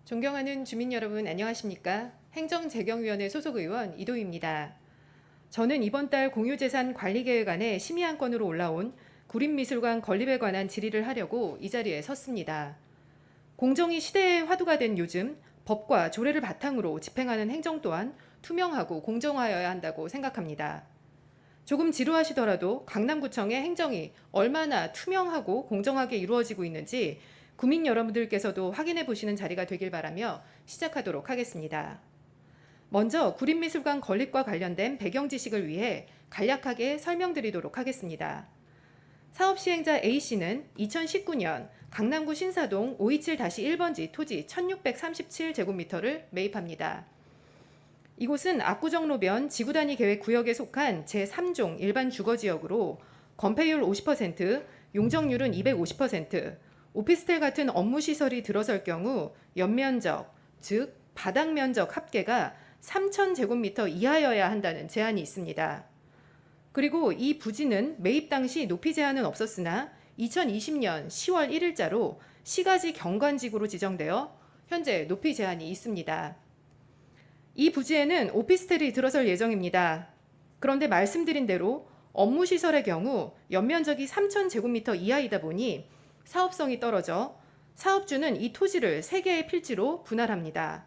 존경하는 주민 여러분 안녕하십니까? 행정재경위원회 소속 의원 이도희입니다. 저는 이번 달 공유재산 관리계획안에 심의안건으로 올라온 구림미술관 건립에 관한 질의를 하려고 이 자리에 섰습니다. 공정이 시대의 화두가 된 요즘 법과 조례를 바탕으로 집행하는 행정 또한 투명하고 공정하여야 한다고 생각합니다. 조금 지루하시더라도 강남구청의 행정이 얼마나 투명하고 공정하게 이루어지고 있는지 구민 여러분들께서도 확인해 보시는 자리가 되길 바라며 시작하도록 하겠습니다. 먼저 구림미술관 건립과 관련된 배경 지식을 위해 간략하게 설명드리도록 하겠습니다. 사업시행자 A씨는 2019년 강남구 신사동 527-1번지 토지 1637제곱미터를 매입합니다. 이곳은 압구정로변 지구단위 계획 구역에 속한 제3종 일반 주거지역으로 건폐율 50%, 용적률은 250%, 오피스텔 같은 업무 시설이 들어설 경우 연면적, 즉 바닥 면적 합계가 3,000제곱미터 이하여야 한다는 제한이 있습니다. 그리고 이 부지는 매입 당시 높이 제한은 없었으나 2020년 10월 1일자로 시가지 경관지구로 지정되어 현재 높이 제한이 있습니다. 이 부지에는 오피스텔이 들어설 예정입니다. 그런데 말씀드린 대로 업무 시설의 경우 연면적이 3,000제곱미터 이하이다 보니 사업성이 떨어져 사업주는 이 토지를 3개의 필지로 분할합니다.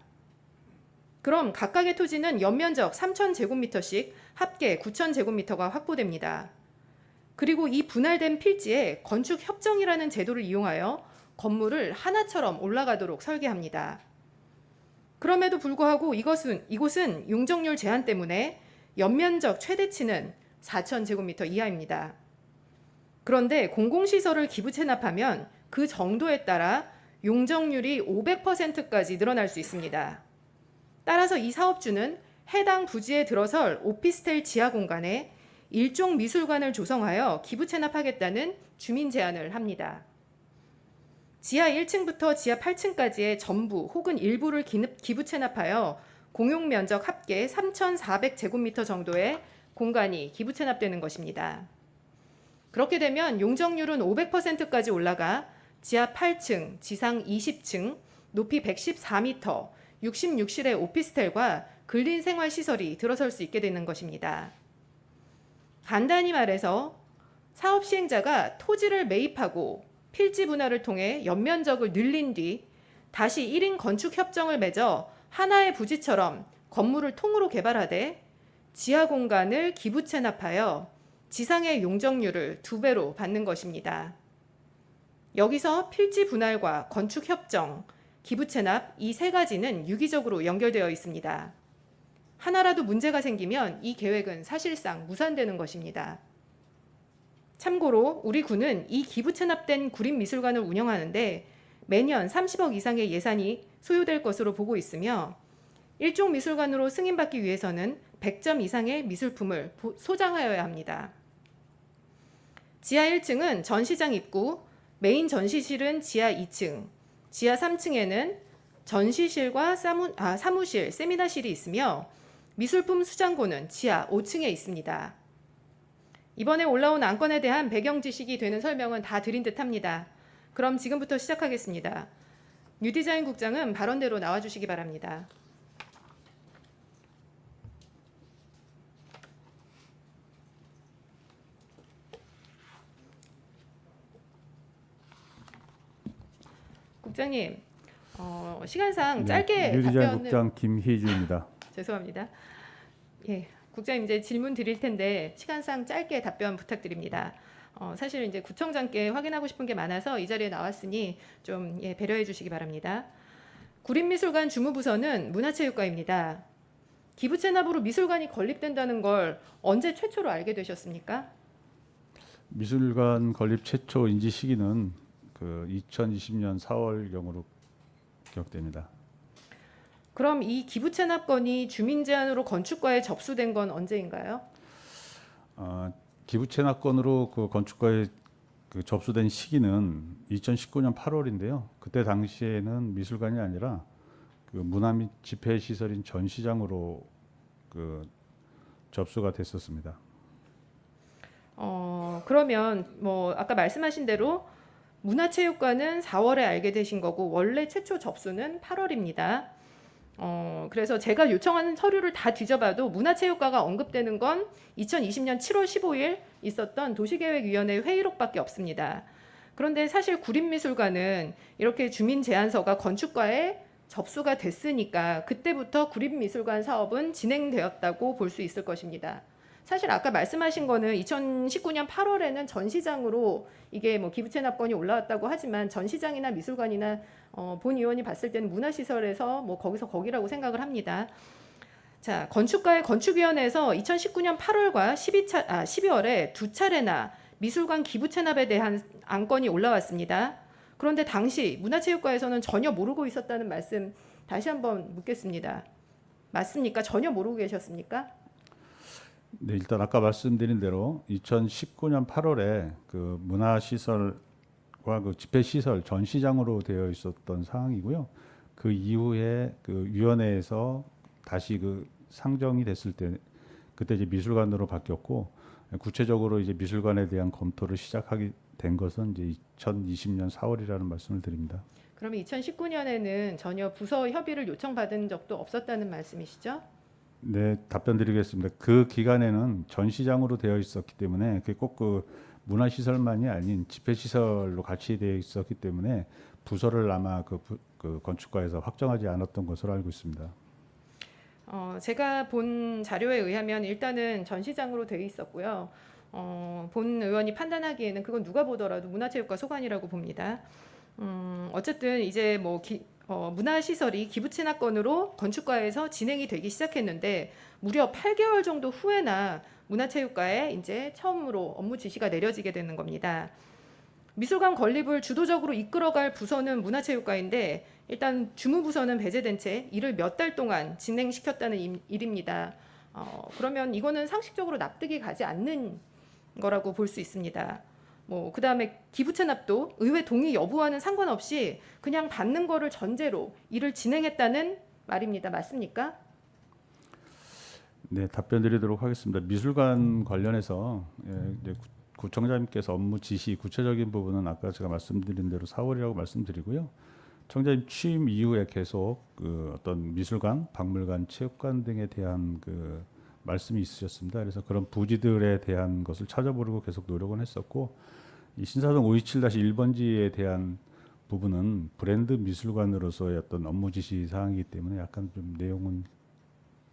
그럼 각각의 토지는 연면적 3,000제곱미터씩 합계 9,000제곱미터가 확보됩니다. 그리고 이 분할된 필지에 건축협정이라는 제도를 이용하여 건물을 하나처럼 올라가도록 설계합니다. 그럼에도 불구하고 이곳은 용적률 제한 때문에 연면적 최대치는 4,000제곱미터 이하입니다. 그런데 공공시설을 기부 체납하면 그 정도에 따라 용적률이 500%까지 늘어날 수 있습니다. 따라서 이 사업주는 해당 부지에 들어설 오피스텔 지하 공간에 일종 미술관을 조성하여 기부 체납하겠다는 주민 제안을 합니다. 지하 1층부터 지하 8층까지의 전부 혹은 일부를 기부 체납하여 공용 면적 합계 3,400제곱미터 정도의 공간이 기부 체납되는 것입니다. 그렇게 되면 용적률은 500%까지 올라가 지하 8층, 지상 20층, 높이 114m, 66실의 오피스텔과 근린 생활시설이 들어설 수 있게 되는 것입니다. 간단히 말해서 사업 시행자가 토지를 매입하고 필지 분할을 통해 연면적을 늘린 뒤 다시 1인 건축 협정을 맺어 하나의 부지처럼 건물을 통으로 개발하되 지하 공간을 기부 체납하여 지상의 용적률을 2배로 받는 것입니다. 여기서 필지 분할과 건축 협정, 기부 체납 이 3가지는 유기적으로 연결되어 있습니다. 하나라도 문제가 생기면 이 계획은 사실상 무산되는 것입니다. 참고로 우리 구는 이 기부 체납된 구림미술관을 운영하는데 매년 30억 이상의 예산이 소요될 것으로 보고 있으며 일종 미술관으로 승인받기 위해서는 100점 이상의 미술품을 소장하여야 합니다. 지하 1층은 전시장 입구, 메인 전시실은 지하 2층, 지하 3층에는 전시실과 사무실, 세미나실이 있으며 미술품 수장고는 지하 5층에 있습니다. 이번에 올라온 안건에 대한 배경 지식이 되는 설명은 다 드린 듯합니다. 그럼 지금부터 시작하겠습니다. 뉴디자인 국장은 발언대로 나와주시기 바랍니다. 국장님, 시간상 짧게 뉴디자인 답변을 국장 김희주입니다. 죄송합니다. 예, 국장님 이제 질문 드릴 텐데 시간상 짧게 답변 부탁드립니다. 사실 이제 구청장께 확인하고 싶은 게 많아서 이 자리에 나왔으니 좀 배려해 주시기 바랍니다. 구림미술관 주무부서는 문화체육과입니다. 기부 체납으로 미술관이 건립된다는 걸 언제 최초로 알게 되셨습니까? 미술관 건립 최초 인지 시기는 2020년 4월경으로 기억됩니다. 그럼 이 기부 체납건이 주민 제안으로 건축과에 접수된 건 언제인가요? 기부 체납건으로 건축과에 접수된 시기는 2019년 8월인데요. 그때 당시에는 미술관이 아니라 문화 및 집회 시설인 전시장으로 접수가 됐었습니다. 그러면 뭐 아까 말씀하신 대로 문화체육관은 4월에 알게 되신 거고 원래 최초 접수는 8월입니다. 그래서 제가 요청하는 서류를 다 뒤져봐도 문화체육과가 언급되는 건 2020년 7월 15일 있었던 도시계획위원회 회의록밖에 없습니다. 그런데 사실 구립미술관은 이렇게 주민 제안서가 건축과에 접수가 됐으니까 그때부터 구립미술관 사업은 진행되었다고 볼 수 있을 것입니다. 사실 아까 말씀하신 거는 2019년 8월에는 전시장으로 이게 뭐 기부 체납권이 올라왔다고 하지만 전시장이나 미술관이나 본 의원이 봤을 때는 문화시설에서 뭐 거기서 거기라고 생각을 합니다. 자, 건축가의 건축위원회에서 2019년 8월과 12월에 두 차례나 미술관 기부 체납에 대한 안건이 올라왔습니다. 그런데 당시 문화체육과에서는 전혀 모르고 있었다는 말씀 다시 한번 묻겠습니다. 맞습니까? 전혀 모르고 계셨습니까? 네, 일단 아까 말씀드린 대로 2019년 8월에 그 문화시설과 그 집회시설 전시장으로 되어 있었던 상황이고요. 그 이후에 그 위원회에서 다시 그 상정이 됐을 때 그때 이제 미술관으로 바뀌었고 구체적으로 이제 미술관에 대한 검토를 시작하게 된 것은 이제 2020년 4월이라는 말씀을 드립니다. 그러면 2019년에는 전혀 부서 협의를 요청받은 적도 없었다는 말씀이시죠? 네, 답변 드리겠습니다. 그 기간에는 전시장으로 되어 있었기 때문에 그게 꼭 그 문화시설만이 아닌 집회시설로 같이 되어 있었기 때문에 부서를 아마 그 건축과에서 확정하지 않았던 것으로 알고 있습니다. 제가 본 자료에 의하면 일단은 전시장으로 되어 있었고요. 본 의원이 판단하기에는 그건 누가 보더라도 문화체육과 소관이라고 봅니다. 어쨌든 이제 뭐 문화시설이 기부채납건으로 건축과에서 진행이 되기 시작했는데 무려 8개월 정도 후에나 문화체육과에 이제 처음으로 업무 지시가 내려지게 되는 겁니다. 미술관 건립을 주도적으로 이끌어갈 부서는 문화체육과인데 일단 주무부서는 배제된 채 일을 몇 달 동안 진행시켰다는 일입니다. 그러면 이거는 상식적으로 납득이 가지 않는 거라고 볼 수 있습니다. 뭐 그다음에 기부채납도 의회 동의 여부와는 상관없이 그냥 받는 거를 전제로 일을 진행했다는 말입니다. 맞습니까? 네, 답변 드리도록 하겠습니다. 미술관 관련해서 이제 구청장님께서 업무 지시 구체적인 부분은 아까 제가 말씀드린 대로 4월이라고 말씀드리고요. 청장님 취임 이후에 계속 그 어떤 미술관, 박물관, 체육관 등에 대한 그 말씀이 있으셨습니다. 그래서 그런 부지들에 대한 것을 찾아보려고 계속 노력은 했었고 이 신사동 527-1번지에 대한 부분은 브랜드 미술관으로서의 어떤 업무 지시 사항이기 때문에 약간 좀 내용은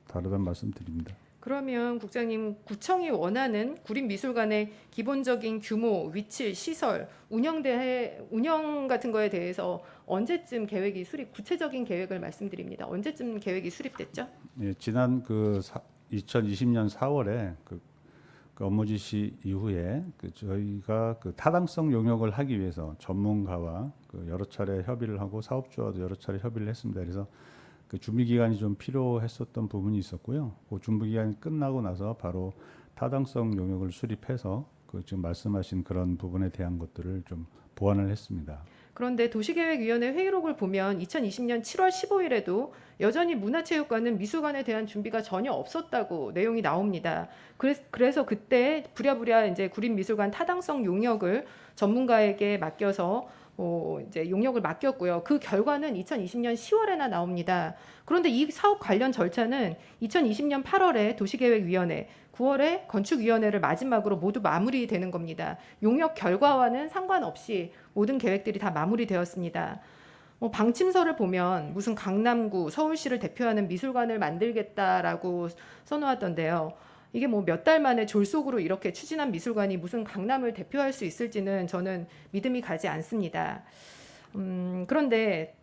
다르다는 말씀드립니다. 그러면 국장님 구청이 원하는 구립미술관의 기본적인 규모, 위치, 시설, 운영 같은 거에 대해서 언제쯤 계획이 구체적인 계획을 말씀드립니다. 언제쯤 계획이 수립됐죠? 예, 지난 2020년 4월에 그 업무 지시 이후에 저희가 그 타당성 용역을 하기 위해서 전문가와 그 여러 차례 협의를 하고 사업주와도 여러 차례 협의를 했습니다. 그래서 그 준비 기간이 좀 필요했었던 부분이 있었고요. 그 준비 기간이 끝나고 나서 바로 타당성 용역을 수립해서 그 지금 말씀하신 그런 부분에 대한 것들을 좀 보완을 했습니다. 그런데 도시계획위원회 회의록을 보면 2020년 7월 15일에도 여전히 문화체육관은 미술관에 대한 준비가 전혀 없었다고 내용이 나옵니다. 그래서 그때 부랴부랴 이제 구립미술관 타당성 용역을 전문가에게 맡겨서 이제 용역을 맡겼고요. 그 결과는 2020년 10월에나 나옵니다. 그런데 이 사업 관련 절차는 2020년 8월에 도시계획위원회, 9월에 건축위원회를 마지막으로 모두 마무리되는 겁니다. 용역 결과와는 상관없이 모든 계획들이 다 마무리되었습니다. 방침서를 보면 무슨 강남구, 서울시를 대표하는 미술관을 만들겠다라고 써놓았던데요. 이게 뭐 몇 달 만에 졸속으로 이렇게 추진한 미술관이 무슨 강남을 대표할 수 있을지는 저는 믿음이 가지 않습니다. 그런데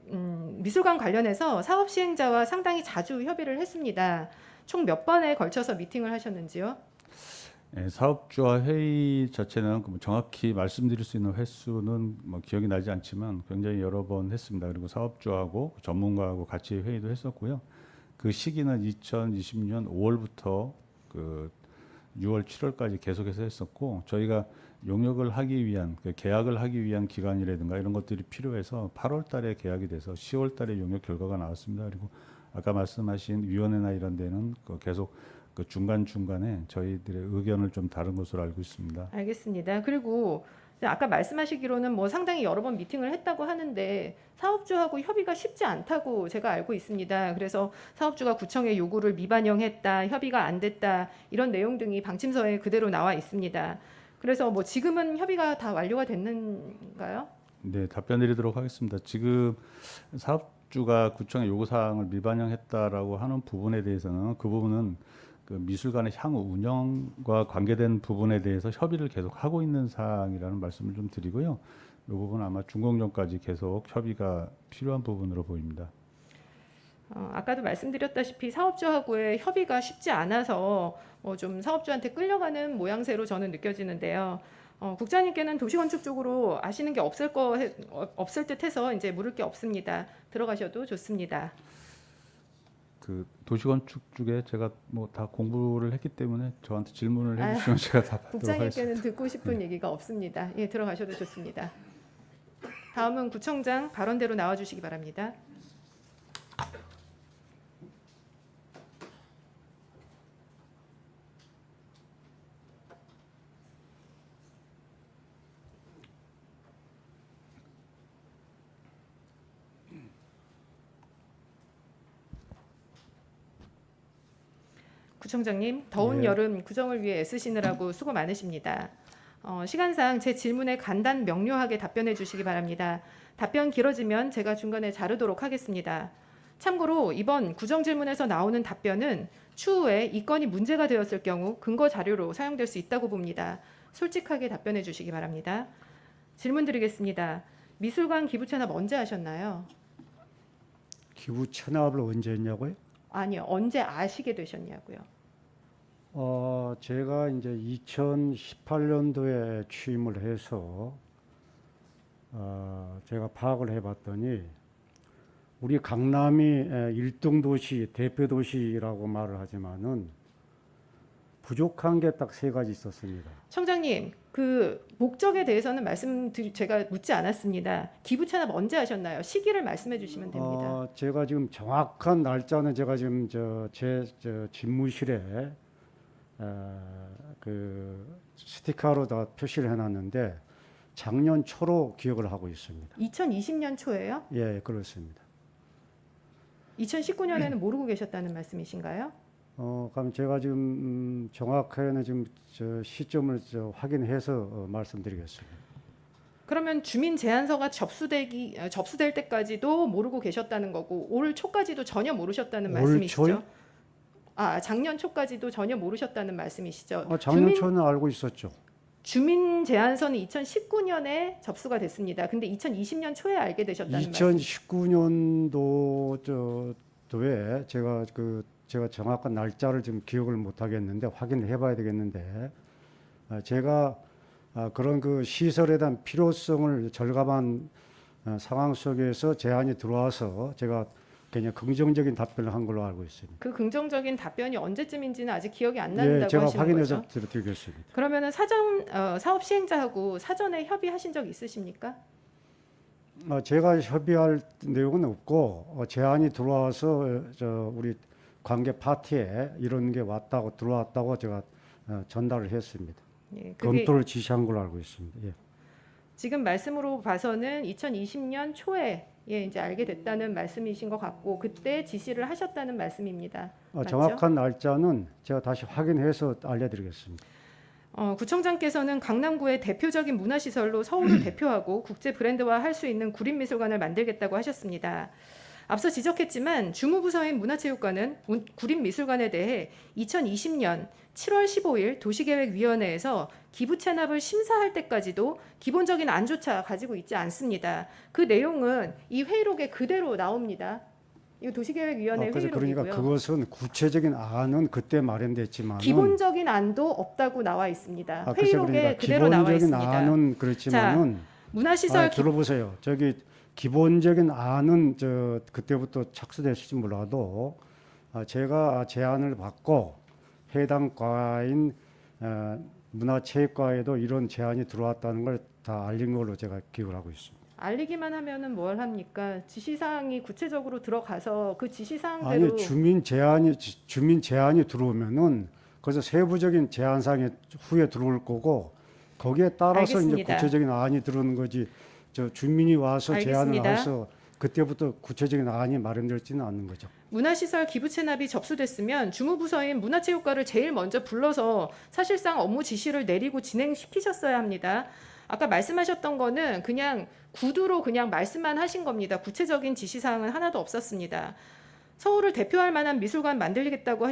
미술관 관련해서 사업 시행자와 상당히 자주 협의를 했습니다. 총 몇 번에 걸쳐서 미팅을 하셨는지요? 예, 사업주와 회의 자체는 뭐 정확히 말씀드릴 수 있는 횟수는 뭐 기억이 나지 않지만 굉장히 여러 번 했습니다. 그리고 사업주하고 전문가하고 같이 회의도 했었고요. 그 시기는 2020년 5월부터 그 6월, 7월까지 계속해서 했었고 저희가 용역을 하기 위한 계약을 하기 위한 기간이라든가 이런 것들이 필요해서 8월 달에 계약이 돼서 10월 달에 용역 결과가 나왔습니다. 그리고 아까 말씀하신 위원회나 이런 데는 계속 그 중간중간에 저희들의 의견을 좀 다른 것으로 알고 있습니다. 알겠습니다. 그리고 아까 말씀하시기로는 뭐 상당히 여러 번 미팅을 했다고 하는데 사업주하고 협의가 쉽지 않다고 제가 알고 있습니다. 그래서 사업주가 구청의 요구를 미반영했다, 협의가 안 됐다 이런 내용 등이 방침서에 그대로 나와 있습니다. 그래서 뭐 지금은 협의가 다 완료가 됐는가요? 네, 답변 드리도록 하겠습니다. 지금 사업주가 구청의 요구 사항을 미반영했다라고 하는 부분에 대해서는 그 부분은 그 미술관의 향후 운영과 관계된 부분에 대해서 협의를 계속 하고 있는 사항이라는 말씀을 좀 드리고요. 이 부분은 아마 준공전까지 계속 협의가 필요한 부분으로 보입니다. 아까도 말씀드렸다시피 사업주하고의 협의가 쉽지 않아서 좀 사업주한테 끌려가는 모양새로 저는 느껴지는데요. 국장님께는 도시건축 쪽으로 아시는 게 없을 듯해서 이제 물을 게 없습니다. 들어가셔도 좋습니다. 그 도시건축 쪽에 제가 뭐 다 공부를 했기 때문에 저한테 질문을 해주시면 제가 답하도록 하겠습니다. 국장님께는 듣고 싶은 얘기가 없습니다. 예, 들어가셔도 좋습니다. 다음은 구청장 발언대로 나와주시기 바랍니다. 구청장님, 더운 예. 여름 구정을 위해 애쓰시느라고 수고 많으십니다. 시간상 제 질문에 간단 명료하게 답변해 주시기 바랍니다. 답변 길어지면 제가 중간에 자르도록 하겠습니다. 참고로 이번 구정 질문에서 나오는 답변은 추후에 이 건이 문제가 되었을 경우 근거 자료로 사용될 수 있다고 봅니다. 솔직하게 답변해 주시기 바랍니다. 질문 드리겠습니다. 미술관 기부 체납 언제 하셨나요? 기부 체납을 언제 했냐고요? 아니요, 언제 아시게 되셨냐고요? 제가 이제 2018년도에 취임을 해서 제가 파악을 해봤더니 우리 강남이 1등 도시, 대표 도시라고 말을 하지만은 부족한 게 딱 세 가지 있었습니다. 청장님, 그 목적에 대해서는 제가 묻지 않았습니다. 기부 체납 언제 하셨나요? 시기를 말씀해 주시면 됩니다. 제가 지금 정확한 날짜는 제가 지금 제 집무실에 그 스티커로 다 표시를 해놨는데 작년 초로 기억을 하고 있습니다. 2020년 초예요? 예, 그렇습니다. 2019년에는 모르고 계셨다는 말씀이신가요? 그럼 제가 지금 정확하게는 지금 시점을 확인해서 말씀드리겠습니다. 그러면 주민 제안서가 접수될 때까지도 모르고 계셨다는 거고 올 초까지도 전혀 모르셨다는 올 말씀이시죠? 초요? 작년 초까지도 전혀 모르셨다는 말씀이시죠? 작년 초는 알고 있었죠. 주민 제안서는 2019년에 접수가 됐습니다. 근데 2020년 초에 알게 되셨다는 말씀. 2019년도에 제가 정확한 날짜를 지금 기억을 못 하겠는데 확인을 해봐야 되겠는데 제가 그런 그 시설에 대한 필요성을 절감한 상황 속에서 제안이 들어와서 제가 그냥 긍정적인 답변을 한 걸로 알고 있습니다. 그 긍정적인 답변이 언제쯤인지는 아직 기억이 안 예, 난다고 제가 하시는 확인해서 거죠? 드리겠습니다. 그러면은 사업 시행자하고 사전에 협의하신 적 있으십니까? 제가 협의할 내용은 없고 제안이 들어와서 우리 관계 파티에 이런 게 들어왔다고 제가 전달을 했습니다. 예, 그게 검토를 지시한 걸로 알고 있습니다. 예. 지금 말씀으로 봐서는 2020년 초에 이제 알게 됐다는 말씀이신 것 같고 그때 지시를 하셨다는 말씀입니다. 맞죠? 정확한 날짜는 제가 다시 확인해서 알려드리겠습니다. 구청장께서는 강남구의 대표적인 문화시설로 서울을 대표하고 국제 브랜드화 할 수 있는 구립미술관을 만들겠다고 하셨습니다. 앞서 지적했지만 주무부서인 문화체육관은 구립미술관에 대해 2020년 7월 15일 도시계획위원회에서 기부 체납을 심사할 때까지도 기본적인 안조차 가지고 있지 않습니다. 그 내용은 이 회의록에 그대로 나옵니다. 이 도시계획위원회 그래서 회의록이고요. 그러니까 그것은 구체적인 안은 그때 마련됐지만 기본적인 안도 없다고 나와 있습니다. 글쎄 회의록에 그러니까 그대로 나와 기본적인 있습니다. 안은 그렇지만은 문화시설 들어보세요. 저기 기본적인 안은 그때부터 착수됐을지 몰라도 제가 제안을 받고 해당 과인 문화체육과에도 이런 제안이 들어왔다는 걸 다 알린 걸로 제가 기억을 하고 있습니다. 알리기만 하면은 뭘 합니까? 지시사항이 구체적으로 들어가서 그 지시사항대로 아니 주민 제안이 들어오면은 그래서 세부적인 제안사항이 후에 들어올 거고 거기에 따라서 이제 알겠습니다. 구체적인 안이 들어오는 거지. 저 주민이 와서 제안을 알겠습니다. 해서 그때부터 구체적인 안이 마련될지는 않는 거죠. 문화시설 기부 체납이 접수됐으면 주무부서인 문화체육과를 제일 먼저 불러서 사실상 업무 지시를 내리고 진행시키셨어야 합니다. 아까 말씀하셨던 거는 그냥 구두로 그냥 말씀만 하신 겁니다. 구체적인 지시사항은 하나도 없었습니다. 서울을 대표할 만한 미술관 만들겠다고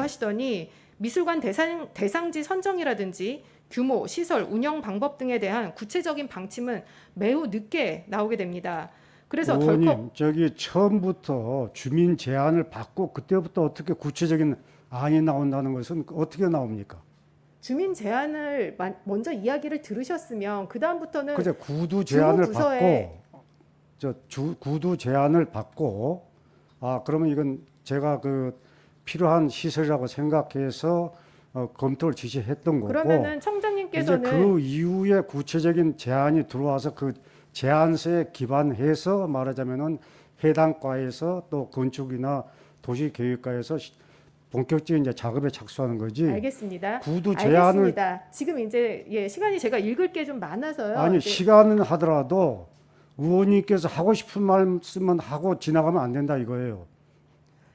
하시더니 미술관 대상지 선정이라든지 규모, 시설, 운영 방법 등에 대한 구체적인 방침은 매우 늦게 나오게 됩니다. 그래서 덜컥 의원님, 저기 처음부터 주민 제안을 받고 그때부터 어떻게 구체적인 안이 나온다는 것은 어떻게 나옵니까? 주민 제안을 먼저 이야기를 들으셨으면 그 다음부터는 그저 구두 제안을 주무부서에 받고 구두 제안을 받고 그러면 이건 제가 그 필요한 시설이라고 생각해서 검토를 지시했던 거고 그러면은 이제 청장님께서는 그 이후에 구체적인 제안이 들어와서 그 제안서에 기반해서 말하자면은 해당 과에서 또 건축이나 도시계획과에서 본격적인 이제 작업에 착수하는 거지. 알겠습니다. 구두 제안을 알겠습니다. 지금 이제 시간이 제가 읽을 게 좀 많아서요. 아니 이제 시간은 하더라도 의원님께서 하고 싶은 말씀은 하고 지나가면 안 된다 이거예요.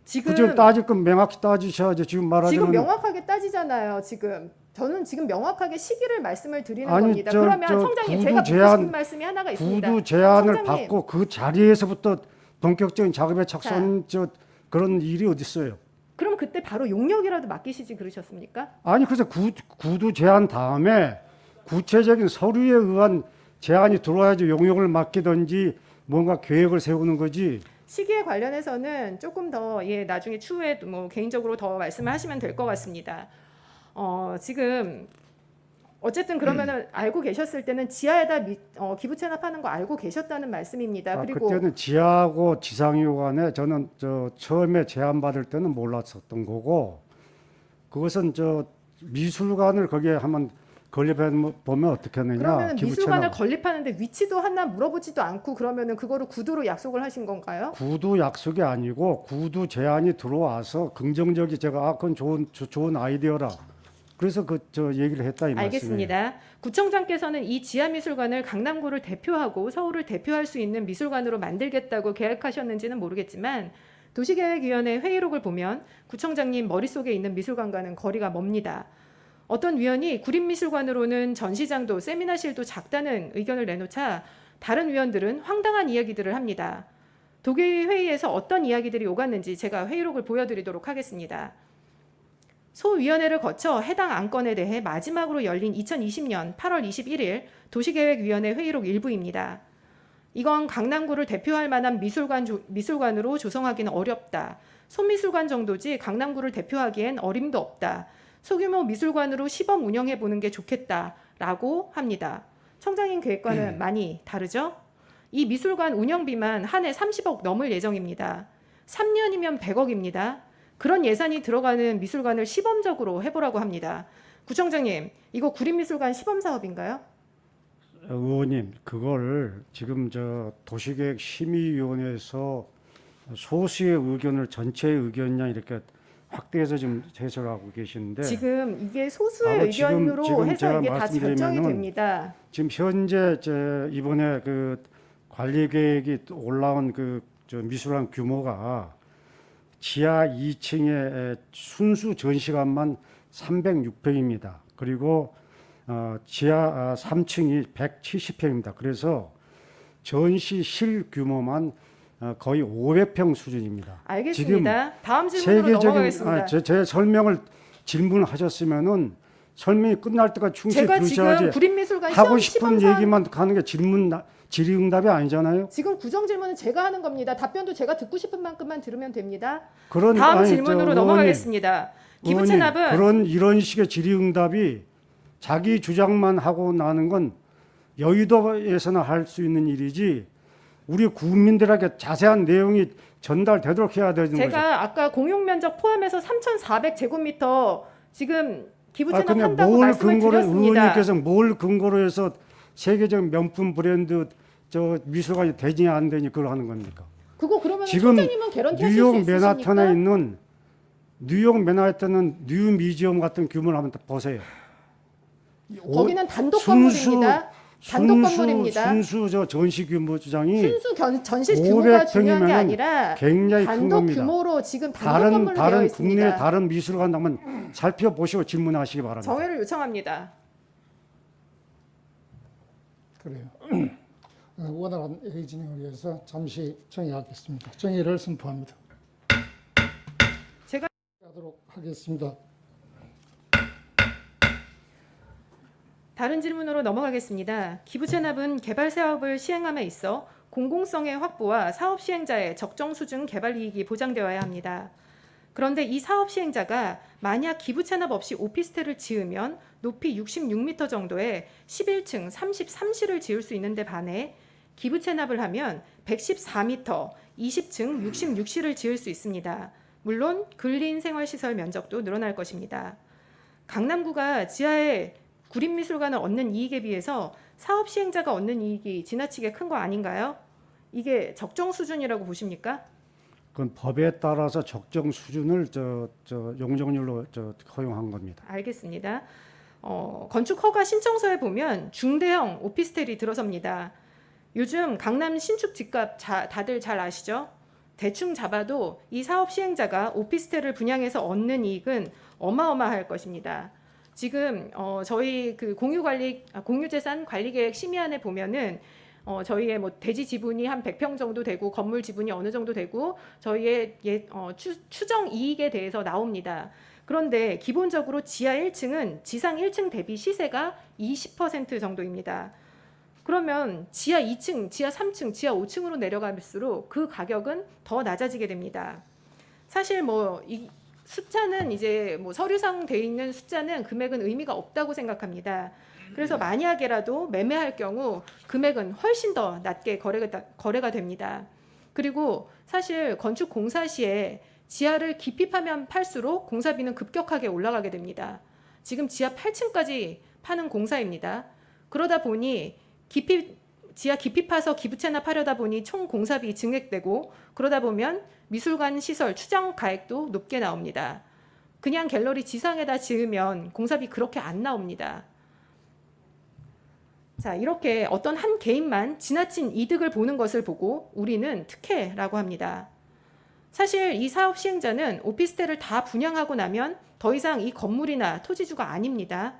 지금 그좀 따질 건 명확히 따지셔야죠. 지금 말하자면 지금 명확하게 따지잖아요. 저는 지금 명확하게 시기를 말씀을 드리는 아니, 겁니다. 저 그러면 청장님 구두 제가 묻고 제안, 싶은 말씀이 하나가 있습니다. 구두 제안을 청장님. 받고 그 자리에서부터 본격적인 작업에 착수하는 그런 일이 어디 있어요? 그럼 그때 바로 용역이라도 맡기시지 그러셨습니까? 아니 그래서 구두 제안 다음에 구체적인 서류에 의한 제안이 들어와야지 용역을 맡기든지 뭔가 계획을 세우는 거지. 시기에 관련해서는 조금 더 나중에 추후에 뭐 개인적으로 더 말씀을 하시면 될 것 같습니다. 지금 어쨌든 그러면은 알고 계셨을 때는 지하에다 기부 체납하는 거 알고 계셨다는 말씀입니다. 그리고 그때는 지하고 지상이고 간에 저는 처음에 제안 받을 때는 몰랐었던 거고 그것은 미술관을 거기에 한번 건립해 보면 어떻게 하느냐. 그러면 기부 미술관을 체납. 건립하는데 위치도 하나 물어보지도 않고 그러면은 그거를 구두로 약속을 하신 건가요? 구두 약속이 아니고 구두 제안이 들어와서 긍정적이 제가 그건 좋은 아이디어라. 그래서 얘기를 했다 이 말씀이에요. 알겠습니다. 구청장께서는 이 지하미술관을 강남구를 대표하고 서울을 대표할 수 있는 미술관으로 만들겠다고 계획하셨는지는 모르겠지만 도시계획위원회 회의록을 보면 구청장님 머릿속에 있는 미술관과는 거리가 멉니다. 어떤 위원이 구립미술관으로는 전시장도 세미나실도 작다는 의견을 내놓자 다른 위원들은 황당한 이야기들을 합니다. 도계위 회의에서 어떤 이야기들이 오갔는지 제가 회의록을 보여드리도록 하겠습니다. 소위원회를 거쳐 해당 안건에 대해 마지막으로 열린 2020년 8월 21일 도시계획위원회 회의록 일부입니다. 이건 강남구를 대표할 만한 미술관으로 조성하기는 어렵다. 소미술관 정도지 강남구를 대표하기엔 어림도 없다. 소규모 미술관으로 시범 운영해보는 게 좋겠다라고 합니다. 청장님 계획과는 많이 다르죠? 이 미술관 운영비만 한 해 30억 넘을 예정입니다. 3년이면 100억입니다. 그런 예산이 들어가는 미술관을 시범적으로 해보라고 합니다. 구청장님, 이거 구립미술관 시범사업인가요? 의원님, 그걸 지금 도시계획심의위원회에서 소수의 의견을 전체의 의견이냐 이렇게 확대해서 지금 해석하고 계시는데 지금 이게 소수의 바로 지금 의견으로 해서 제가 이게 다 결정이 말씀드리면은 됩니다. 지금 현재 이번에 그 관리계획이 올라온 미술관 규모가 지하 2층에 순수 전시관만 306평입니다. 그리고 지하 3층이 170평입니다. 그래서 전시실 규모만 거의 500평 수준입니다. 알겠습니다. 다음 질문으로 넘어가겠습니다. 제 설명을 질문하셨으면은 설명이 끝날 때까지 충실히 제가 들으셔야지 지금 구립미술관 하고 싶은 시범사안 얘기만 가는 게 질의응답이 아니잖아요. 지금 구정 질문은 제가 하는 겁니다. 답변도 제가 듣고 싶은 만큼만 들으면 됩니다. 그런 다음 질문으로 넘어가겠습니다. 기부 의원님, 체납은 이런 식의 질의응답이 자기 주장만 하고 나는 건 여의도에서나 할 수 있는 일이지 우리 국민들에게 자세한 내용이 전달되도록 해야 되는 거죠. 제가 아까 공용 면적 포함해서 3,400제곱미터 지금 기부 근데 체납한다고 말씀을 드렸습니다. 의원님께서 뭘 근거로 해서 세계적 명품 브랜드 미술관이 되지 안 되니 그걸 하는 겁니까? 그거 그러면 지금 총장님은 개런티 하실 수 뉴욕 있으십니까? 맨하탄에 있는 뉴욕 맨하탄은 뉴 미지엄 같은 규모를 한번 보세요. 거기는 단독 건물입니다. 단독 건물입니다. 순수 저 전시 규모 주장이 전시 규모가 중요한 게 500평이면은 아니라 굉장히 큰 단독 겁니다. 규모로 지금 단독 건물로 되어 다른 있습니다. 국내 다른 미술관 한번 살펴보시고 질문하시기 바랍니다. 정회를 요청합니다. 그래요. 원활한 회의 진행을 위해서 잠시 정의하겠습니다. 정의를 선포합니다. 제가 하도록 하겠습니다. 다른 질문으로 넘어가겠습니다. 기부 체납은 개발 사업을 시행함에 있어 공공성의 확보와 사업 시행자의 적정 수준 개발 이익이 보장되어야 합니다. 그런데 이 사업 시행자가 만약 기부 체납 없이 오피스텔을 지으면 높이 66m 정도의 11층 33실을 지을 수 있는데 반해 기부 체납을 하면 114m 20층 66실을 지을 수 있습니다. 물론 근린 생활시설 면적도 늘어날 것입니다. 강남구가 지하에 구립미술관을 얻는 이익에 비해서 사업 시행자가 얻는 이익이 지나치게 큰 거 아닌가요? 이게 적정 수준이라고 보십니까? 그건 법에 따라서 적정 수준을 용적률로 허용한 겁니다. 알겠습니다. 건축 허가 신청서에 보면 중대형 오피스텔이 들어섭니다. 요즘 강남 신축 집값 다들 잘 아시죠? 대충 잡아도 이 사업 시행자가 오피스텔을 분양해서 얻는 이익은 어마어마할 것입니다. 지금 저희 그 공유재산 관리계획 심의안에 보면은 저희의 뭐 대지 지분이 한 100평 정도 되고 건물 지분이 어느 정도 되고 저희의 추정 이익에 대해서 나옵니다. 그런데 기본적으로 지하 1층은 지상 1층 대비 시세가 20% 정도입니다. 그러면 지하 2층, 지하 3층, 지하 5층으로 내려갈수록 그 가격은 더 낮아지게 됩니다. 사실 뭐 이 숫자는 이제 뭐 서류상 돼 있는 숫자는 금액은 의미가 없다고 생각합니다. 그래서 만약에라도 매매할 경우 금액은 훨씬 더 낮게 거래가 됩니다. 그리고 사실 건축 공사 시에 지하를 깊이 파면 팔수록 공사비는 급격하게 올라가게 됩니다. 지금 지하 8층까지 파는 공사입니다. 그러다 보니 지하 깊이 파서 기부 체납하려다 보니 총 공사비 증액되고 그러다 보면 미술관 시설 추정 가액도 높게 나옵니다. 그냥 갤러리 지상에다 지으면 공사비 그렇게 안 나옵니다. 자, 이렇게 어떤 한 개인만 지나친 이득을 보는 것을 보고 우리는 특혜라고 합니다. 사실 이 사업 시행자는 오피스텔을 다 분양하고 나면 더 이상 이 건물이나 토지주가 아닙니다.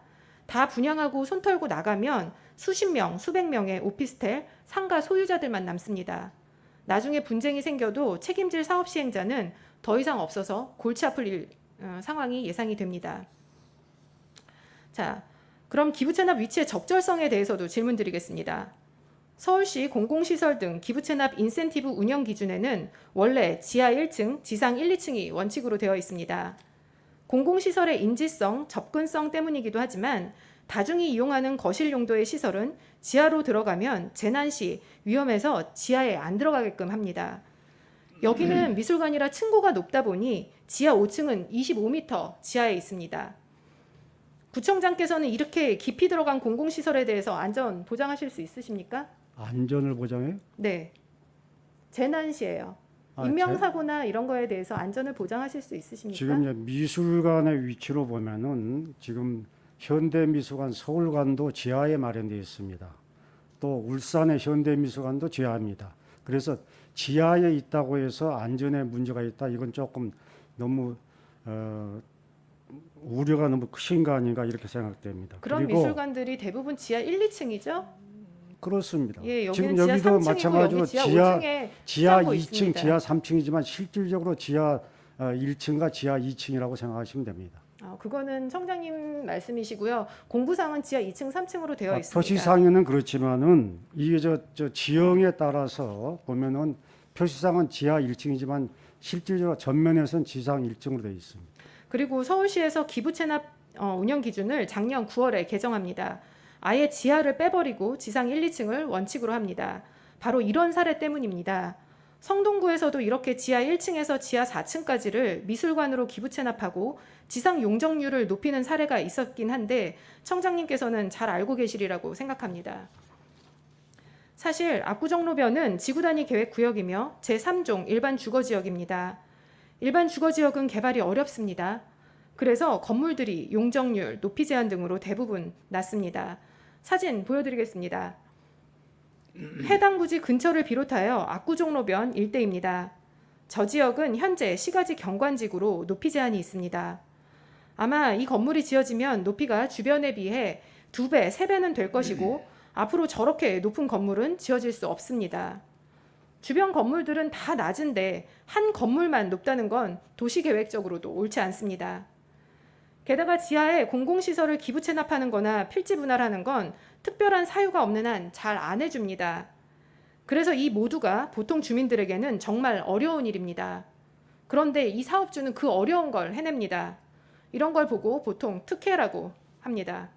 다 분양하고 손 털고 나가면 수십 명, 수백 명의 오피스텔 상가 소유자들만 남습니다. 나중에 분쟁이 생겨도 책임질 사업 시행자는 더 이상 없어서 골치 아플 상황이 예상이 됩니다. 자, 그럼 기부 체납 위치의 적절성에 대해서도 질문드리겠습니다. 서울시 공공시설 등 기부 체납 인센티브 운영 기준에는 원래 지하 1층, 지상 1, 2층이 원칙으로 되어 있습니다. 공공시설의 인지성, 접근성 때문이기도 하지만 다중이 이용하는 거실 용도의 시설은 지하로 들어가면 재난 시 위험해서 지하에 안 들어가게끔 합니다. 여기는 미술관이라 층고가 높다 보니 지하 5층은 25m 지하에 있습니다. 구청장께서는 이렇게 깊이 들어간 공공시설에 대해서 안전 보장하실 수 있으십니까? 안전을 보장해요? 네. 재난 시에요. 인명사고나 이런 거에 대해서 안전을 보장하실 수 있으십니까? 지금 이제 미술관의 위치로 보면은 지금 현대미술관 서울관도 지하에 마련되어 있습니다. 또 울산의 현대미술관도 지하입니다. 그래서 지하에 있다고 해서 안전에 문제가 있다. 이건 조금 너무 우려가 너무 크신 거 아닌가 이렇게 생각됩니다. 그런 그리고 미술관들이 대부분 지하 1, 2층이죠? 그렇습니다. 예, 지금 여기는 지하 여기도 3층이고 마찬가지로 여기 지하 지하 5층에 지하 쌓고 2층, 있습니다. 지하 3층이지만 실질적으로 지하 1층과 지하 2층이라고 생각하시면 됩니다. 그거는 청장님 말씀이시고요. 공부상은 지하 2층, 3층으로 되어 있습니다. 표시상에는 그렇지만은 이게 저 지형에 따라서 보면은 표시상은 지하 1층이지만 실질적으로 전면에서는 지상 1층으로 되어 있습니다. 그리고 서울시에서 기부 체납 운영 기준을 작년 9월에 개정합니다. 아예 지하를 빼버리고 지상 1, 2층을 원칙으로 합니다. 바로 이런 사례 때문입니다. 성동구에서도 이렇게 지하 1층에서 지하 4층까지를 미술관으로 기부 체납하고 지상 용적률을 높이는 사례가 있었긴 한데 청장님께서는 잘 알고 계시리라고 생각합니다. 사실 압구정로변은 지구단위 계획구역이며 제3종 일반 주거지역입니다. 일반 주거지역은 개발이 어렵습니다. 그래서 건물들이 용적률, 높이 제한 등으로 대부분 낮습니다. 사진 보여드리겠습니다. 해당 부지 근처를 비롯하여 압구종로변 일대입니다. 저 지역은 현재 시가지 경관지구로 높이 제한이 있습니다. 아마 이 건물이 지어지면 높이가 주변에 비해 2배, 3배는 될 것이고 앞으로 저렇게 높은 건물은 지어질 수 없습니다. 주변 건물들은 다 낮은데 한 건물만 높다는 건 도시계획적으로도 옳지 않습니다. 게다가 지하에 공공시설을 기부 체납하는 거나 필지 분할하는 건 특별한 사유가 없는 한 잘 안 해줍니다. 그래서 이 모두가 보통 주민들에게는 정말 어려운 일입니다. 그런데 이 사업주는 그 어려운 걸 해냅니다. 이런 걸 보고 보통 특혜라고 합니다.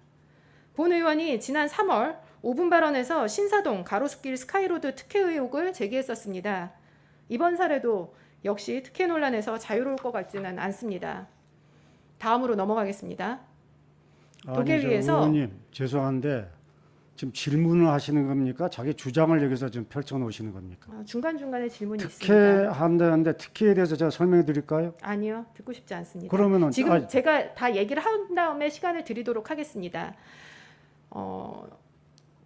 본 의원이 지난 3월 5분 발언에서 신사동 가로수길 스카이로드 특혜 의혹을 제기했었습니다. 이번 사례도 역시 특혜 논란에서 자유로울 것 같지는 않습니다. 다음으로 넘어가겠습니다. 도계위에서 의원님 죄송한데 지금 질문을 하시는 겁니까? 자기 주장을 여기서 지금 펼쳐 놓으시는 겁니까? 중간중간에 질문이 있습니다. 특혜한다는데 특혜에 대해서 제가 설명해 드릴까요? 아니요. 듣고 싶지 않습니다. 그러면은 지금 제가 다 얘기를 한 다음에 시간을 드리도록 하겠습니다.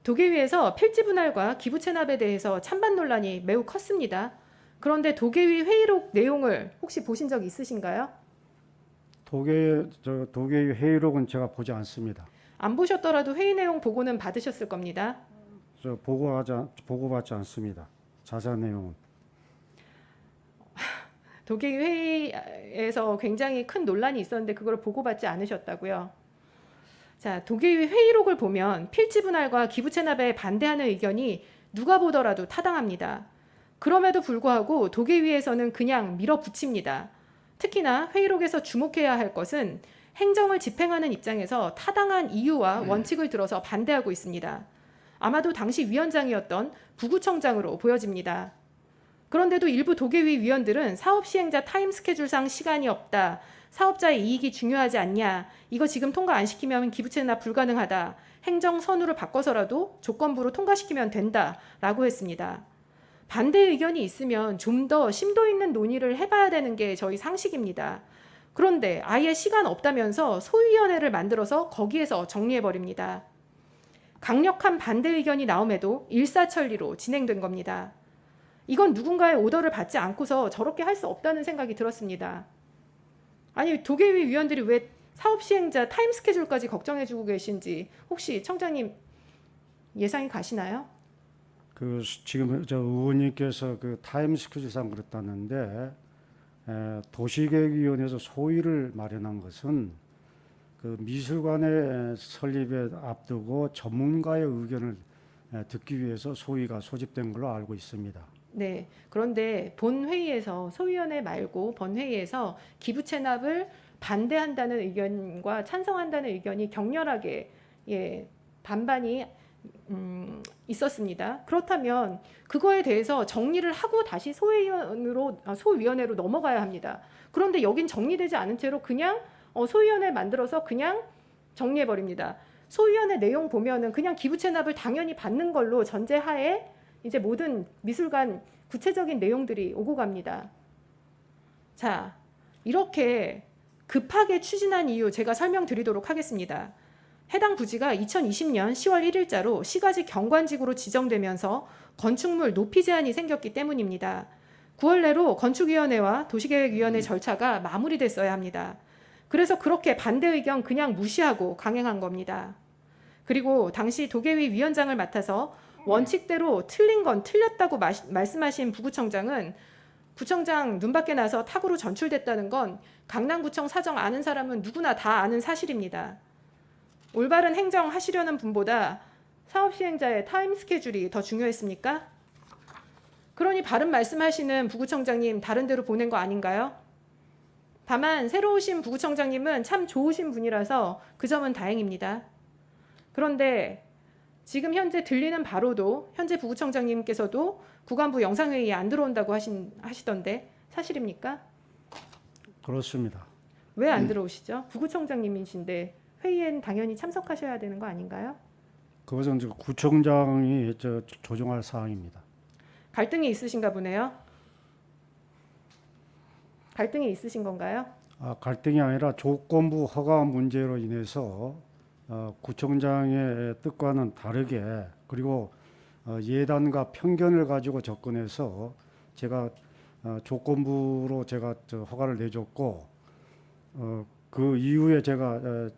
도계위에서 필지 분할과 기부 체납에 대해서 찬반 논란이 매우 컸습니다. 그런데 도계위 회의록 내용을 혹시 보신 적 있으신가요? 도계위 회의록은 제가 보지 않습니다. 안 보셨더라도 회의 내용 보고는 받으셨을 겁니다. 저 보고받지 않습니다. 자세한 내용은. 도계위 회의에서 굉장히 큰 논란이 있었는데 그걸 보고받지 않으셨다고요. 자, 도계위 회의록을 보면 필지 분할과 기부 체납에 반대하는 의견이 누가 보더라도 타당합니다. 그럼에도 불구하고 도계위에서는 그냥 밀어붙입니다. 특히나 회의록에서 주목해야 할 것은 행정을 집행하는 입장에서 타당한 이유와 원칙을 들어서 반대하고 있습니다. 아마도 당시 위원장이었던 부구청장으로 보여집니다. 그런데도 일부 도계위 위원들은 사업 시행자 타임 스케줄상 시간이 없다. 사업자의 이익이 중요하지 않냐. 이거 지금 통과 안 시키면 기부채납 불가능하다. 행정 선우를 바꿔서라도 조건부로 통과시키면 된다. 라고 했습니다. 반대 의견이 있으면 좀 더 심도 있는 논의를 해봐야 되는 게 저희 상식입니다. 그런데 아예 시간 없다면서 소위원회를 만들어서 거기에서 정리해버립니다. 강력한 반대 의견이 나옴에도 일사천리로 진행된 겁니다. 이건 누군가의 오더를 받지 않고서 저렇게 할 수 없다는 생각이 들었습니다. 아니 도계위 위원들이 왜 사업 시행자 타임 스케줄까지 걱정해주고 계신지 혹시 청장님 예상이 가시나요? 지금 저 의원님께서 그 타임 스케줄상 그렇다는데 도시계획위원회에서 소위를 마련한 것은 그 미술관의 설립에 앞두고 전문가의 의견을 듣기 위해서 소위가 소집된 걸로 알고 있습니다. 네. 그런데 본 회의에서 소위원회 말고 본 회의에서 기부 체납을 반대한다는 의견과 찬성한다는 의견이 격렬하게 반반이 있었습니다. 그렇다면 그거에 대해서 정리를 하고 다시 소위원회로 넘어가야 합니다. 그런데 여긴 정리되지 않은 채로 그냥 소위원회 만들어서 그냥 정리해 버립니다. 소위원회 내용 보면은 그냥 기부 체납을 당연히 받는 걸로 전제하에 이제 모든 미술관 구체적인 내용들이 오고 갑니다. 자, 이렇게 급하게 추진한 이유 제가 설명드리도록 하겠습니다. 해당 부지가 2020년 10월 1일자로 시가지 경관지구로 지정되면서 건축물 높이 제한이 생겼기 때문입니다. 9월 내로 건축위원회와 도시계획위원회 절차가 마무리됐어야 합니다. 그래서 그렇게 반대 의견 그냥 무시하고 강행한 겁니다. 그리고 당시 도계위 위원장을 맡아서 원칙대로 틀린 건 틀렸다고 말씀하신 부구청장은 구청장 눈밖에 나서 탁으로 전출됐다는 건 강남구청 사정 아는 사람은 누구나 다 아는 사실입니다. 올바른 행정 하시려는 분보다 사업 시행자의 타임 스케줄이 더 중요했습니까? 그러니 바른 말씀하시는 부구청장님 다른 데로 보낸 거 아닌가요? 다만 새로 오신 부구청장님은 참 좋으신 분이라서 그 점은 다행입니다. 그런데 지금 현재 들리는 바로도 현재 부구청장님께서도 구간부 영상회의에 안 들어온다고 하시던데 사실입니까? 그렇습니다. 왜 안 들어오시죠? 부구청장님이신데 회의엔 당연히 참석하셔야 되는 거 아닌가요? 그것은 구청장이 조정할 사항입니다. 갈등이 있으신가 보네요. 갈등이 있으신 건가요? 갈등이 아니라 조건부 허가 문제로 인해서 구청장의 뜻과는 다르게 그리고 예단과 편견을 가지고 접근해서 제가 조건부로 제가 허가를 내줬고 그 이후에 제가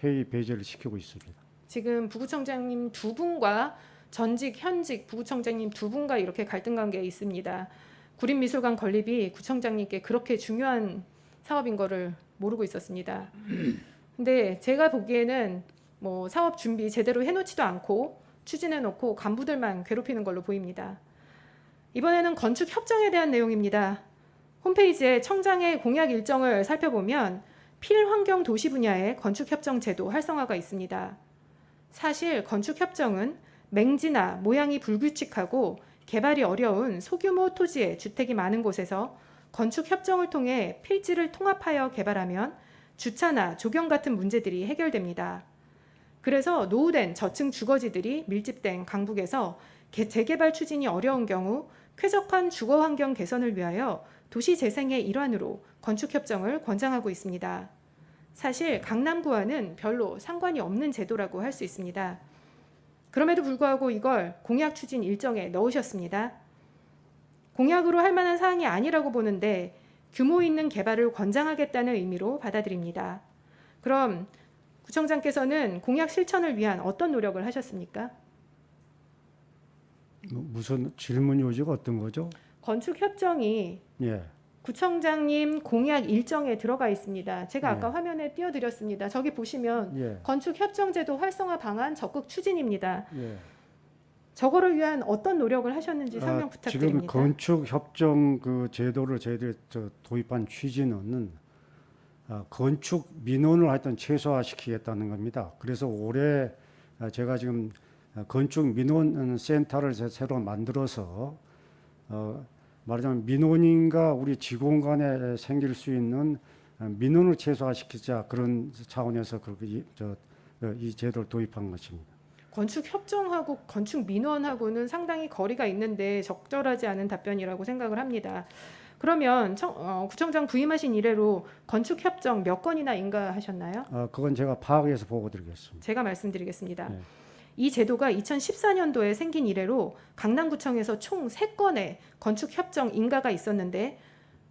회의 배제를 시키고 있습니다. 지금 부구청장님 두 분과 전직 현직 부구청장님 두 분과 이렇게 갈등 관계에 있습니다. 구림미술관 건립이 구청장님께 그렇게 중요한 사업인 거를 모르고 있었습니다. 근데 제가 보기에는 뭐 사업 준비 제대로 해놓지도 않고 추진해놓고 간부들만 괴롭히는 걸로 보입니다. 이번에는 건축 협정에 대한 내용입니다. 홈페이지에 청장의 공약 일정을 살펴보면 필환경 도시 분야의 건축 협정 제도 활성화가 있습니다. 사실 건축 협정은 맹지나 모양이 불규칙하고 개발이 어려운 소규모 토지에 주택이 많은 곳에서 건축 협정을 통해 필지를 통합하여 개발하면 주차나 조경 같은 문제들이 해결됩니다. 그래서 노후된 저층 주거지들이 밀집된 강북에서 재개발 추진이 어려운 경우 쾌적한 주거 환경 개선을 위하여 도시 재생의 일환으로 건축 협정을 권장하고 있습니다. 사실 강남구와는 별로 상관이 없는 제도라고 할 수 있습니다. 그럼에도 불구하고 이걸 공약 추진 일정에 넣으셨습니다. 공약으로 할 만한 사항이 아니라고 보는데 규모 있는 개발을 권장하겠다는 의미로 받아들입니다. 그럼 구청장께서는 공약 실천을 위한 어떤 노력을 하셨습니까? 무슨 질문 요지가 어떤 거죠? 건축 협정이 예. 구청장님 공약 일정에 들어가 있습니다. 제가 네. 아까 화면에 띄워드렸습니다. 저기 보시면 예. 건축 협정제도 활성화 방안 적극 추진입니다. 예. 저거를 위한 어떤 노력을 하셨는지 설명 지금 부탁드립니다. 건축 협정 그 제도를 저희들이 도입한 취지는 건축 민원을 하여튼 최소화시키겠다는 겁니다. 그래서 올해 제가 지금 건축 민원 센터를 새로 만들어서 말하자면 민원인과 우리 직원 간에 생길 수 있는 민원을 최소화시키자 그런 차원에서 그렇게 이 제도를 도입한 것입니다. 건축 협정하고 건축 민원하고는 상당히 거리가 있는데 적절하지 않은 답변이라고 생각을 합니다. 그러면 구청장 부임하신 이래로 건축 협정 몇 건이나 인가하셨나요? 그건 제가 파악해서 보고 드리겠습니다. 제가 말씀드리겠습니다. 네. 이 제도가 2014년도에 생긴 이래로 강남구청에서 총 3건의 건축 협정 인가가 있었는데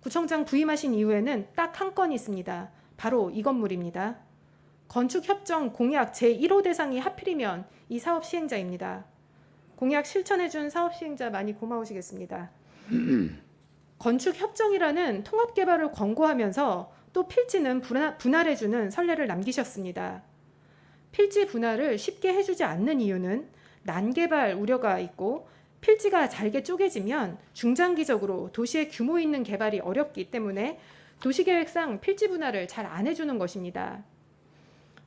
구청장 부임하신 이후에는 딱 한 건이 있습니다. 바로 이 건물입니다. 건축 협정 공약 제1호 대상이 하필이면 이 사업 시행자입니다. 공약 실천해준 사업 시행자 많이 고마우시겠습니다. 건축 협정이라는 통합 개발을 권고하면서 또 필지는 분할해주는 선례를 남기셨습니다. 필지 분할을 쉽게 해주지 않는 이유는 난개발 우려가 있고 필지가 잘게 쪼개지면 중장기적으로 도시의 규모 있는 개발이 어렵기 때문에 도시계획상 필지 분할을 잘 안 해주는 것입니다.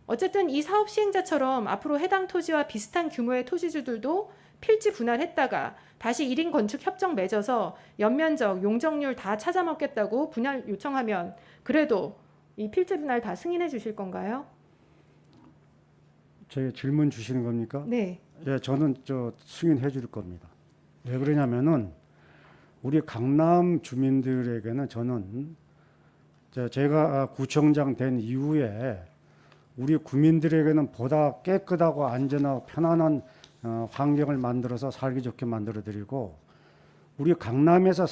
어쨌든 이 사업 시행자처럼 앞으로 해당 토지와 비슷한 규모의 토지주들도 필지 분할했다가 다시 1인 건축 협정 맺어서 연면적, 용적률 다 찾아먹겠다고 분할 요청하면 그래도 이 필지 분할 다 승인해 주실 건가요? 제 질문 주시는 겁니까? 네. 예, 저는 승인해 줄 겁니다. 왜 그러냐면은 우리 강남 주민들에게는 저는 제가 구청장 된 이후에 우리 구민들에게는 보다 깨끗하고 안전하고 편안한 환경을 만들어서 살기 좋게 만들어 드리고 우리 강남에서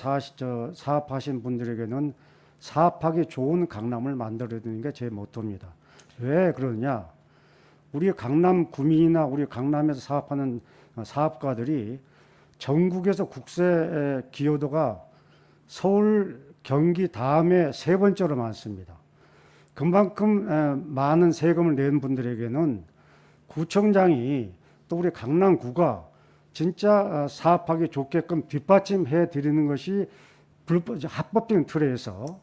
사업하신 분들에게는 사업하기 좋은 강남을 만들어 드리는 게 제 모토입니다. 왜 그러냐? 우리 강남 구민이나 우리 강남에서 사업하는 사업가들이 전국에서 국세 기여도가 서울, 경기 다음에 3번째로 많습니다. 그만큼 많은 세금을 낸 분들에게는 구청장이 또 우리 강남구가 진짜 사업하기 좋게끔 뒷받침해 드리는 것이 합법적인 틀에서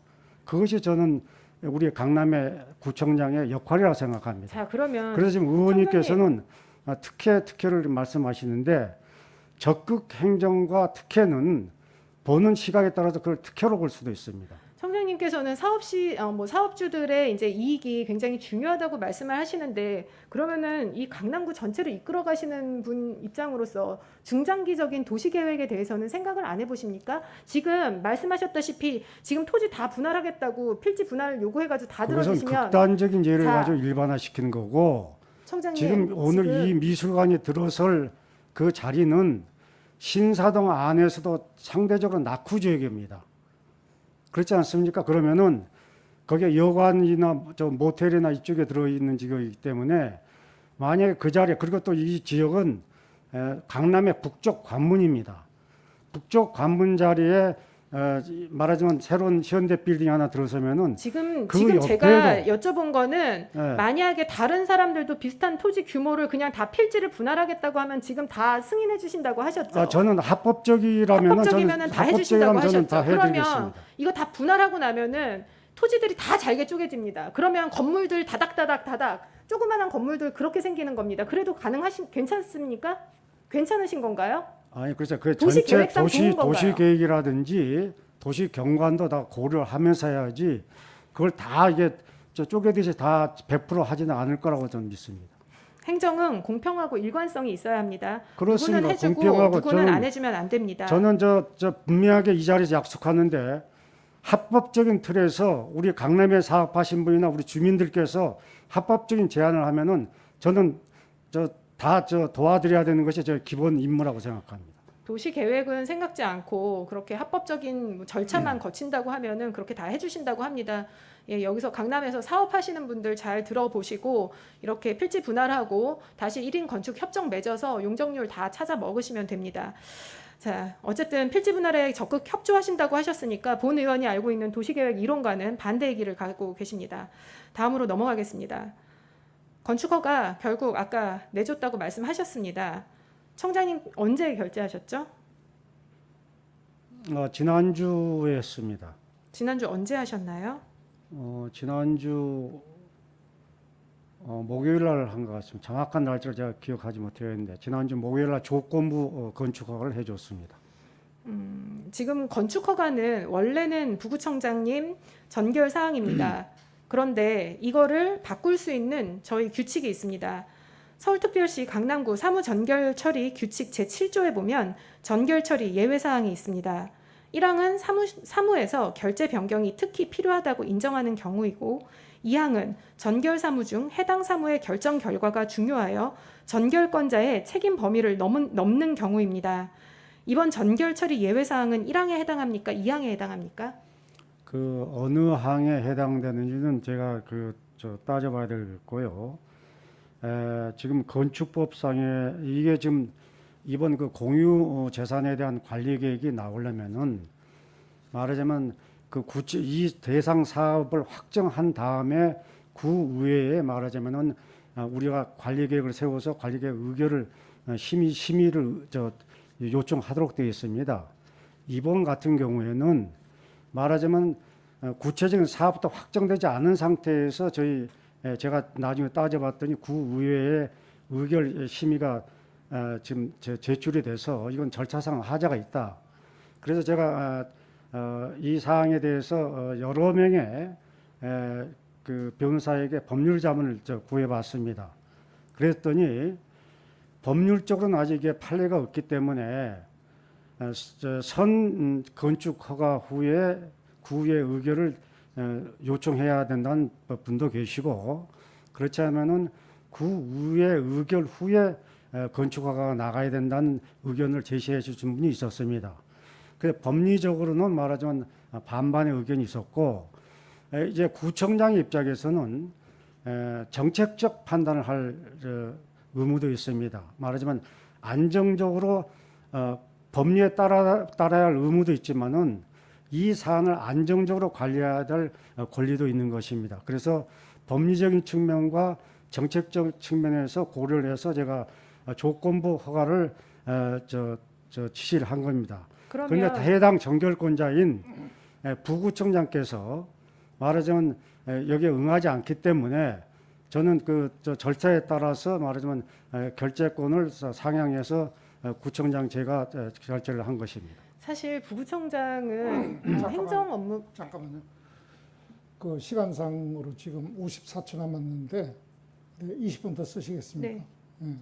그것이 저는 우리 강남의 구청장의 역할이라고 생각합니다. 자, 그러면 그래서 지금 의원님께서는 특혜를 말씀하시는데 적극 행정과 특혜는 보는 시각에 따라서 그걸 특혜로 볼 수도 있습니다. 청장님 의원님께서는 사업주들의 이제 이익이 굉장히 중요하다고 말씀을 하시는데 그러면은 이 강남구 전체를 이끌어 가시는 분 입장으로서 중장기적인 도시 계획에 대해서는 생각을 안 해보십니까? 지금 말씀하셨다시피 지금 토지 다 분할하겠다고 필지 분할 요구해가지고 다 그것은 들어주시면 극단적인 예를 자, 가지고 일반화시키는 거고 청장님 지금 오늘 지금 이 미술관이 들어설 그 자리는 신사동 안에서도 상대적으로 낙후 지역입니다. 그렇지 않습니까? 그러면은 거기에 여관이나 저 모텔이나 이쪽에 들어있는 지역이기 때문에 만약에 그 자리에 그리고 또 이 지역은 강남의 북쪽 관문입니다. 북쪽 관문 자리에 말하자면 새로운 현대 빌딩 하나 들어서면은 지금 그 제가 여쭤본 거는 예, 만약에 다른 사람들도 비슷한 토지 규모를 그냥 다 필지를 분할하겠다고 하면 지금 다 승인해 주신다고 하셨죠? 저는 합법적이라면은 합법적이면은 다 해주신다고 저는 다 하셨죠? 그러면 해드리겠습니다. 이거 다 분할하고 나면은 토지들이 다 잘게 쪼개집니다. 그러면 건물들 다닥다닥 조그만한 건물들 그렇게 생기는 겁니다. 그래도 괜찮습니까? 괜찮으신 건가요? 아니 그렇죠. 그 도시 전체 계획상 좋은 건가요? 도시 계획이라든지 도시 경관도 다 고려하면서 해야지 그걸 다 이게 쪼개듯이 다 100% 하지는 않을 거라고 저는 믿습니다. 행정은 공평하고 일관성이 있어야 합니다. 그렇습니다. 누구는 해주고 공평하고 누구는 저는- 안 해주면 안 됩니다. 저는 저 분명하게 이 자리에서 약속하는데 합법적인 틀에서 우리 강남에 사업하신 분이나 우리 주민들께서 합법적인 제안을 하면은 저는 다 도와드려야 되는 것이 제 기본 임무라고 생각합니다. 도시 계획은 생각지 않고 그렇게 합법적인 절차만 거친다고 하면은 그렇게 다 해주신다고 합니다. 예, 여기서 강남에서 사업하시는 분들 잘 들어보시고 이렇게 필지 분할하고 다시 1인 건축 협정 맺어서 용적률 다 찾아 먹으시면 됩니다. 자, 어쨌든 필지 분할에 적극 협조하신다고 하셨으니까 본 의원이 알고 있는 도시계획 이론과는 반대의 길을 가고 계십니다. 다음으로 넘어가겠습니다. 건축허가 결국 아까 내줬다고 말씀하셨습니다. 청장님 언제 결제하셨죠? 지난주에 했습니다. 지난주 언제 하셨나요? 지난주 목요일 날 한 것 같습니다. 정확한 날짜를 제가 기억하지 못하겠는데 지난주 목요일 날 조건부 건축허가를 해줬습니다. 지금 건축허가는 원래는 부구청장님 전결 사항입니다. 그런데 이거를 바꿀 수 있는 저희 규칙이 있습니다. 서울특별시 강남구 사무전결 처리 규칙 제7조에 보면 전결 처리 예외 사항이 있습니다. 1항은 사무에서 결제 변경이 특히 필요하다고 인정하는 경우이고 2항은 전결 사무 중 해당 사무의 결정 결과가 중요하여 전결권자의 책임 범위를 넘는 경우입니다. 이번 전결 처리 예외 사항은 1항에 해당합니까? 2항에 해당합니까? 그 어느 항에 해당되는지는 제가 따져봐야 되겠고요. 지금 건축법상에 이게 지금 이번 그 공유 재산에 대한 관리 계획이 나오려면은 말하자면 이 대상 사업을 확정한 다음에 구의회에 말하자면은 우리가 관리 계획을 세워서 관리 계획 의결을 심의를 요청하도록 되어 있습니다. 이번 같은 경우에는 말하자면 구체적인 사업도 확정되지 않은 상태에서 제가 나중에 따져봤더니 구의회의 의결 심의가 지금 제출이 돼서 이건 절차상 하자가 있다. 그래서 제가 이 사항에 대해서 여러 명의 그 변호사에게 법률 자문을 구해봤습니다. 그랬더니 법률적으로는 아직 이게 판례가 없기 때문에 선 건축 허가 후에 구의 의결을 요청해야 된다는 분도 계시고 그렇지 않으면은 구의 의결 후에 건축 허가가 나가야 된다는 의견을 제시해 주신 분이 있었습니다. 그래서 법리적으로는 말하자면 반반의 의견이 있었고 이제 구청장의 입장에서는 정책적 판단을 할 의무도 있습니다. 말하자면 안정적으로 법리에 따라야 할 의무도 있지만은 이 사안을 안정적으로 관리해야 될 권리도 있는 것입니다. 그래서 법리적인 측면과 정책적 측면에서 고려를 해서 제가 조건부 허가를 지시를 한 겁니다. 그런데 해당 정결권자인 부구청장께서 말하자면 여기에 응하지 않기 때문에 저는 절차에 따라서 말하자면 결재권을 상향해서 구청장 제가 결재를 한 것입니다. 사실 부구청장은 행정 업무 잠깐만요. 그 시간상으로 지금 54초 남았는데 네, 20분 더 쓰시겠습니까? 네. 네.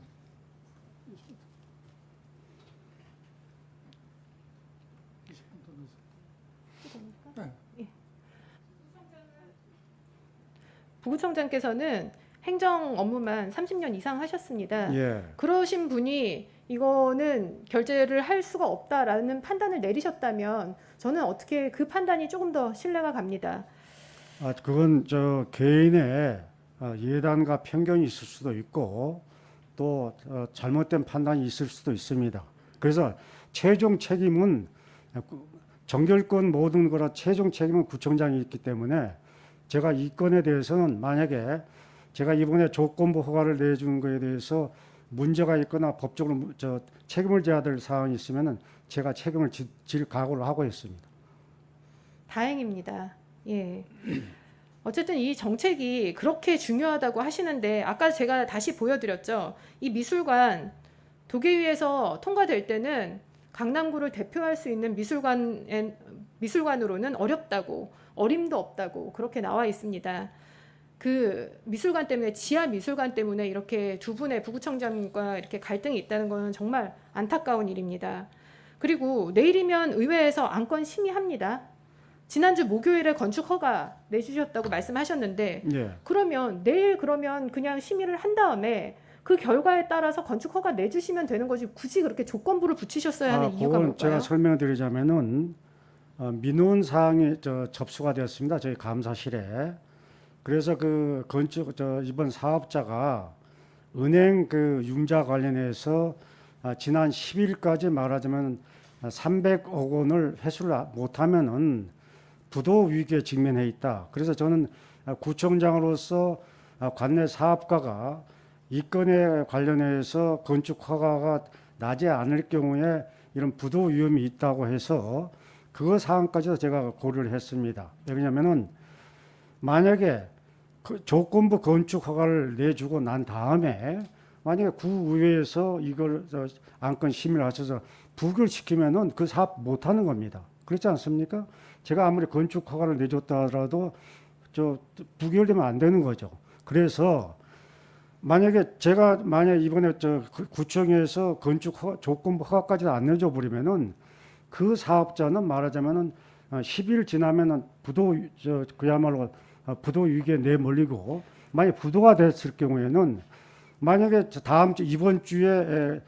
부구청장께서는 행정 업무만 30년 이상 하셨습니다. 예. 그러신 분이 이거는 결재를 할 수가 없다라는 판단을 내리셨다면 저는 어떻게 그 판단이 조금 더 신뢰가 갑니다. 그건 저 개인의 예단과 편견이 있을 수도 있고 또 잘못된 판단이 있을 수도 있습니다. 그래서 최종 책임은 정결권 모든 거라 최종 책임은 구청장이 있기 때문에 제가 이 건에 대해서는 만약에 제가 이번에 조건부 허가를 내준 거에 대해서 문제가 있거나 법적으로 책임을 져야 될 사항이 있으면은 제가 책임을 질 각오를 하고 있습니다. 다행입니다. 예. 어쨌든 이 정책이 그렇게 중요하다고 하시는데 아까 제가 다시 보여드렸죠. 이 미술관 도계위에서 통과될 때는 강남구를 대표할 수 있는 미술관으로는 어렵다고 어림도 없다고 그렇게 나와 있습니다. 그 미술관 때문에 지하 미술관 때문에 이렇게 두 분의 부구청장과 이렇게 갈등이 있다는 것은 정말 안타까운 일입니다. 그리고 내일이면 의회에서 안건 심의합니다. 지난주 목요일에 건축 허가 내주셨다고 말씀하셨는데 예. 그러면 내일 그러면 그냥 심의를 한 다음에 그 결과에 따라서 건축 허가 내주시면 되는 거지 굳이 그렇게 조건부를 붙이셨어야 하는 이유가 그건 뭘까요? 제가 설명을 드리자면은 민원 사항이 접수가 되었습니다. 저희 감사실에. 그래서 그 건축 이번 사업자가 은행 그 융자 관련해서 지난 10일까지 말하자면 300억 원을 회수를 못하면은 부도 위기에 직면해 있다. 그래서 저는 구청장으로서 관내 사업가가 이 건에 관련해서 건축 허가가 나지 않을 경우에 이런 부도 위험이 있다고 해서 그 사항까지도 제가 고려를 했습니다. 왜냐하면은 만약에 그 조건부 건축 허가를 내주고 난 다음에 만약에 구의회에서 이걸 안건 심의를 하셔서 부결시키면은 그 사업 못 하는 겁니다. 그렇지 않습니까? 제가 아무리 건축 허가를 내줬다 하더라도 부결되면 안 되는 거죠. 그래서 만약에 제가 이번에 구청에서 건축 조건부 허가까지 안 내줘 버리면은 그 사업자는 말하자면은 10일 지나면은 그야말로 부도 위기에 내몰리고 만약 부도가 됐을 경우에는 만약에 다음 주 이번 주에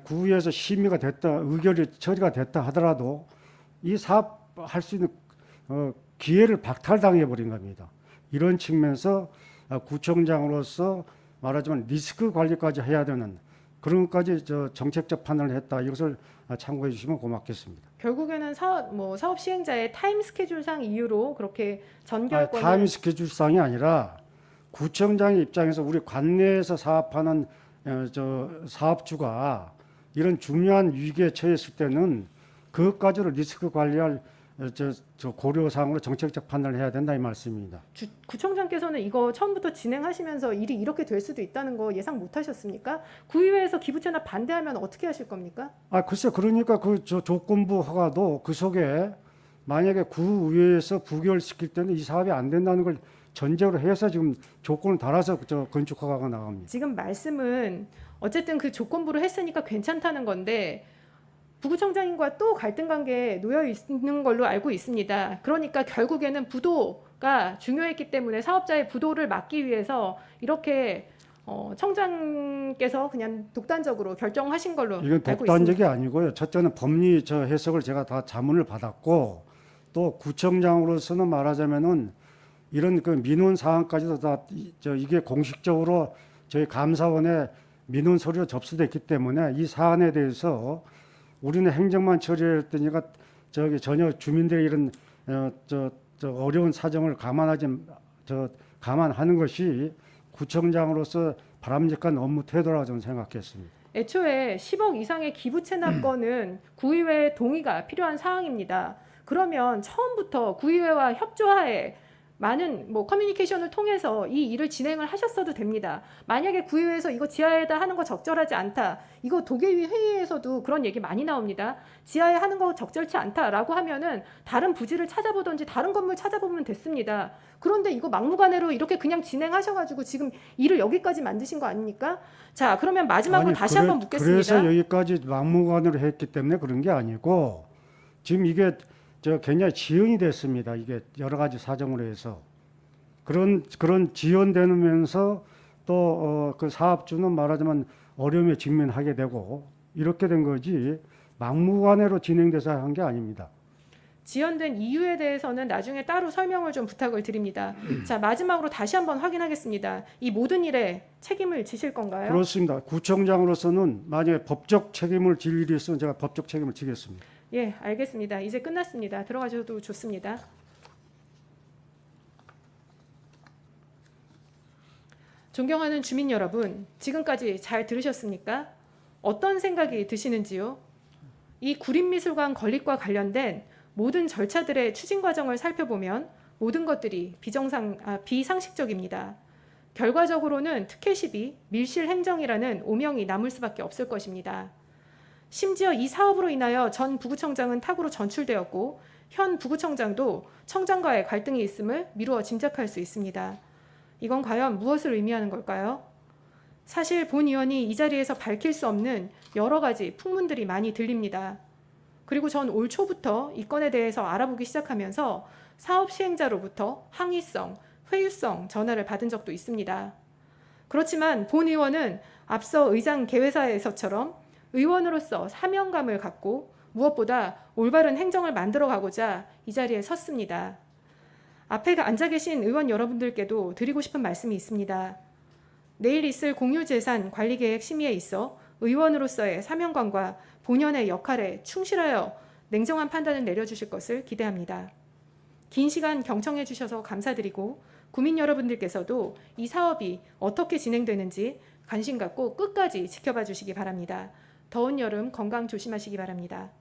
구의에서 심의가 됐다 의결이 처리가 됐다 하더라도 이 사업 할 수 있는 기회를 박탈당해 버린 겁니다. 이런 측면에서 구청장으로서 말하자면 리스크 관리까지 해야 되는 그런 것까지 정책적 판단을 했다. 이것을 참고해 주시면 고맙겠습니다. 결국에는 사업 시행자의 타임 스케줄상 이유로 그렇게 전결권을 타임 스케줄상이 아니라 구청장의 입장에서 우리 관내에서 사업하는 사업주가 이런 중요한 위기에 처했을 때는 그것까지도 리스크 관리할 고려사항으로 정책적 판단을 해야 된다 이 말씀입니다. 구청장께서는 이거 처음부터 진행하시면서 일이 이렇게 될 수도 있다는 거 예상 못하셨습니까? 구의회에서 기부 체납 반대하면 어떻게 하실 겁니까? 글쎄 그러니까 그 조건부 허가도 그 속에 만약에 구의회에서 부결시킬 때는 이 사업이 안 된다는 걸 전제로 해서 지금 조건을 달아서 건축 허가가 나갑니다. 지금 말씀은 어쨌든 그 조건부로 했으니까 괜찮다는 건데 부구청장님과 또 갈등 관계에 놓여 있는 걸로 알고 있습니다. 그러니까 결국에는 부도가 중요했기 때문에 사업자의 부도를 막기 위해서 이렇게 청장께서 그냥 독단적으로 결정하신 걸로 이건 알고 독단적이 있습니다. 아니고요. 첫째는 법리 해석을 제가 다 자문을 받았고 또 구청장으로서는 말하자면은 이런 그 민원 사항까지도 다 이게 공식적으로 저희 감사원에 민원 서류로 접수됐기 때문에 이 사안에 대해서 우리는 행정만 처리했더니가 전혀 주민들의 이런 어려운 사정을 감안하는 것이 구청장으로서 바람직한 업무 태도라고 저는 생각했습니다. 애초에 10억 이상의 기부 체납권은 구의회의 동의가 필요한 사항입니다. 그러면 처음부터 구의회와 협조하에 많은 커뮤니케이션을 통해서 이 일을 진행을 하셨어도 됩니다. 만약에 구의회에서 이거 지하에다 하는 거 적절하지 않다. 이거 도계위 회의에서도 그런 얘기 많이 나옵니다. 지하에 하는 거 적절치 않다라고 하면은 다른 부지를 찾아보든지 다른 건물 찾아보면 됐습니다. 그런데 이거 막무가내로 이렇게 그냥 진행하셔가지고 지금 일을 여기까지 만드신 거 아닙니까? 자, 그러면 마지막으로 다시 한번 묻겠습니다. 그래서 여기까지 막무가내로 했기 때문에 그런 게 아니고 지금 이게 굉장히 지연이 됐습니다. 이게 여러 가지 사정으로 해서 그런 지연되면서 또 그 사업주는 말하자면 어려움에 직면하게 되고 이렇게 된 거지 막무가내로 진행돼서 한 게 아닙니다. 지연된 이유에 대해서는 나중에 따로 설명을 좀 부탁을 드립니다. 자, 마지막으로 다시 한번 확인하겠습니다. 이 모든 일에 책임을 지실 건가요? 그렇습니다. 구청장으로서는 만약에 법적 책임을 질 일이 있으면 제가 법적 책임을 지겠습니다. 예, 알겠습니다. 이제 끝났습니다. 들어가셔도 좋습니다. 존경하는 주민 여러분, 지금까지 잘 들으셨습니까? 어떤 생각이 드시는지요? 이 구림미술관 건립과 관련된 모든 절차들의 추진 과정을 살펴보면 모든 것들이 비상식적입니다. 결과적으로는 특혜 시비, 밀실 행정이라는 오명이 남을 수밖에 없을 것입니다. 심지어 이 사업으로 인하여 전 부구청장은 타구로 전출되었고 현 부구청장도 청장과의 갈등이 있음을 미루어 짐작할 수 있습니다. 이건 과연 무엇을 의미하는 걸까요? 사실 본 의원이 이 자리에서 밝힐 수 없는 여러 가지 풍문들이 많이 들립니다. 그리고 전 올 초부터 이 건에 대해서 알아보기 시작하면서 사업 시행자로부터 항의성, 회유성 전화를 받은 적도 있습니다. 그렇지만 본 의원은 앞서 의장 개회사에서처럼 의원으로서 사명감을 갖고 무엇보다 올바른 행정을 만들어가고자 이 자리에 섰습니다. 앞에 앉아 계신 의원 여러분들께도 드리고 싶은 말씀이 있습니다. 내일 있을 공유재산 관리계획 심의에 있어 의원으로서의 사명감과 본연의 역할에 충실하여 냉정한 판단을 내려주실 것을 기대합니다. 긴 시간 경청해 주셔서 감사드리고 구민 여러분들께서도 이 사업이 어떻게 진행되는지 관심 갖고 끝까지 지켜봐 주시기 바랍니다. 더운 여름 건강 조심하시기 바랍니다.